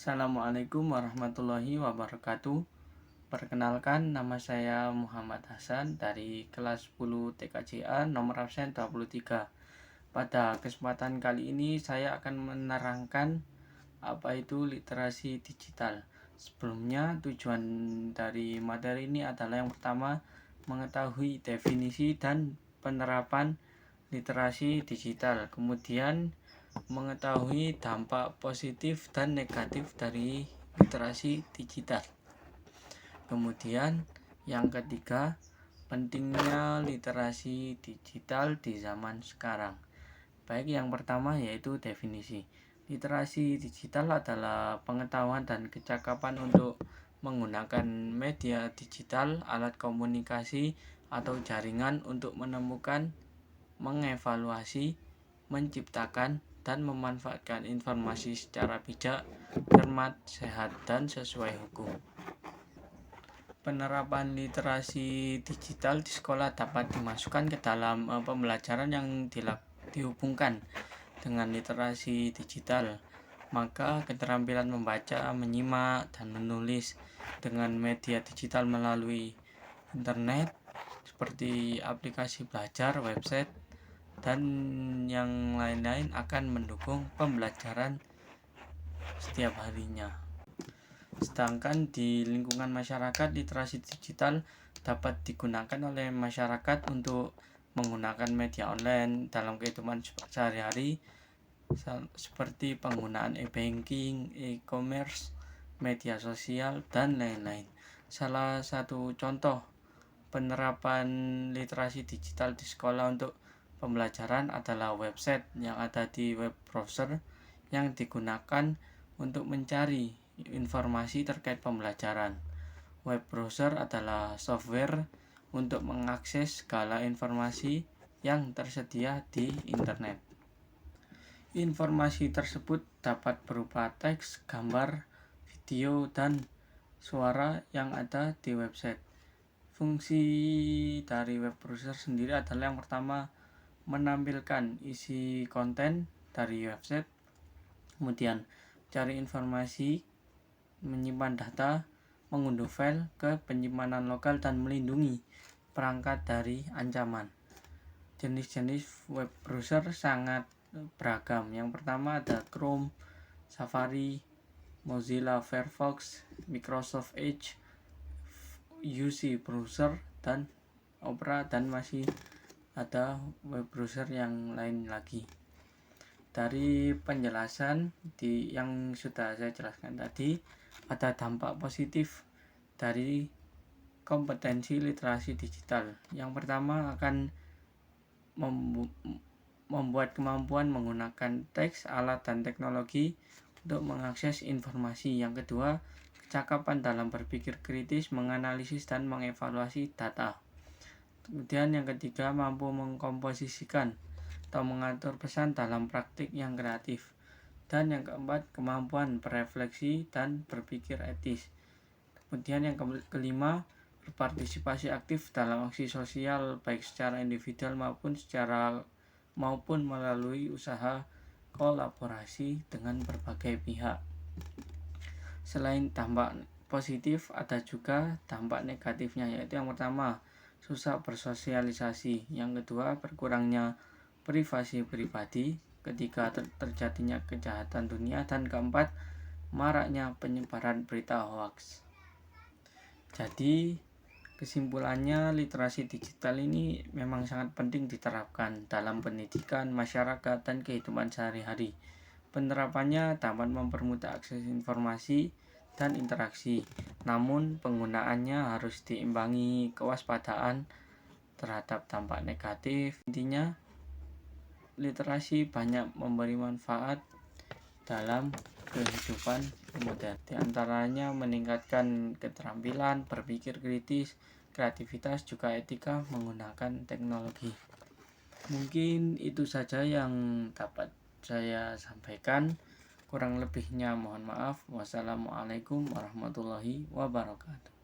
Assalamualaikum warahmatullahi wabarakatuh. Perkenalkan, nama saya Muhammad Hasan dari kelas 10 TKJA nomor absen 23. Pada kesempatan kali ini saya akan menerangkan apa itu literasi digital. Sebelumnya, tujuan dari materi ini adalah yang pertama, mengetahui definisi dan penerapan literasi digital. Kemudian mengetahui dampak positif dan negatif dari literasi digital. Kemudian yang ketiga, pentingnya literasi digital di zaman sekarang. Baik, yang pertama yaitu definisi. Literasi digital adalah pengetahuan dan kecakapan untuk menggunakan media digital, alat komunikasi, atau jaringan untuk menemukan, mengevaluasi, menciptakan, dan memanfaatkan informasi secara bijak, cermat, sehat, dan sesuai hukum. Penerapan literasi digital di sekolah dapat dimasukkan ke dalam pembelajaran yang dihubungkan dengan literasi digital. Maka keterampilan membaca, menyimak, dan menulis dengan media digital melalui internet seperti aplikasi belajar, website, dan yang lain-lain akan mendukung pembelajaran setiap harinya. Sedangkan di lingkungan masyarakat, literasi digital dapat digunakan oleh masyarakat untuk menggunakan media online dalam kehidupan sehari-hari seperti penggunaan e-banking, e-commerce, media sosial, dan lain-lain. Salah satu contoh penerapan literasi digital di sekolah untuk pembelajaran adalah website yang ada di web browser yang digunakan untuk mencari informasi terkait pembelajaran. Web browser adalah software untuk mengakses segala informasi yang tersedia di internet. Informasi tersebut dapat berupa teks, gambar, video, dan suara yang ada di website. Fungsi dari web browser sendiri adalah yang pertama, menampilkan isi konten dari website, kemudian cari informasi, menyimpan data, mengunduh file ke penyimpanan lokal, dan melindungi perangkat dari ancaman. Jenis-jenis web browser sangat beragam. Yang pertama ada Chrome, Safari, Mozilla Firefox, Microsoft Edge, UC Browser, dan Opera, dan masih ada web browser yang lain lagi. Dari penjelasan yang sudah saya jelaskan tadi, ada dampak positif dari kompetensi literasi digital. Yang pertama akan membuat kemampuan menggunakan teks, alat, dan teknologi untuk mengakses informasi. Yang kedua, kecakapan dalam berpikir kritis, menganalisis, dan mengevaluasi data. Kemudian yang ketiga, mampu mengkomposisikan atau mengatur pesan dalam praktik yang kreatif. Dan yang keempat, kemampuan berefleksi dan berpikir etis. Kemudian yang kelima, berpartisipasi aktif dalam aksi sosial baik secara individual maupun melalui usaha kolaborasi dengan berbagai pihak. Selain dampak positif, ada juga dampak negatifnya, yaitu yang pertama, susah bersosialisasi, yang kedua, berkurangnya privasi pribadi, ketiga, terjadinya kejahatan dunia, dan keempat, maraknya penyebaran berita hoax. Jadi kesimpulannya, literasi digital ini memang sangat penting diterapkan dalam pendidikan, masyarakat, dan kehidupan sehari-hari. Penerapannya dapat mempermudah akses informasi dan interaksi, namun penggunaannya harus diimbangi kewaspadaan terhadap dampak negatif. Intinya, literasi banyak memberi manfaat dalam kehidupan modern. Di antaranya meningkatkan keterampilan berpikir kritis, kreativitas, juga etika menggunakan teknologi. Mungkin itu saja yang dapat saya sampaikan. Kurang lebihnya mohon maaf. Wassalamualaikum warahmatullahi wabarakatuh.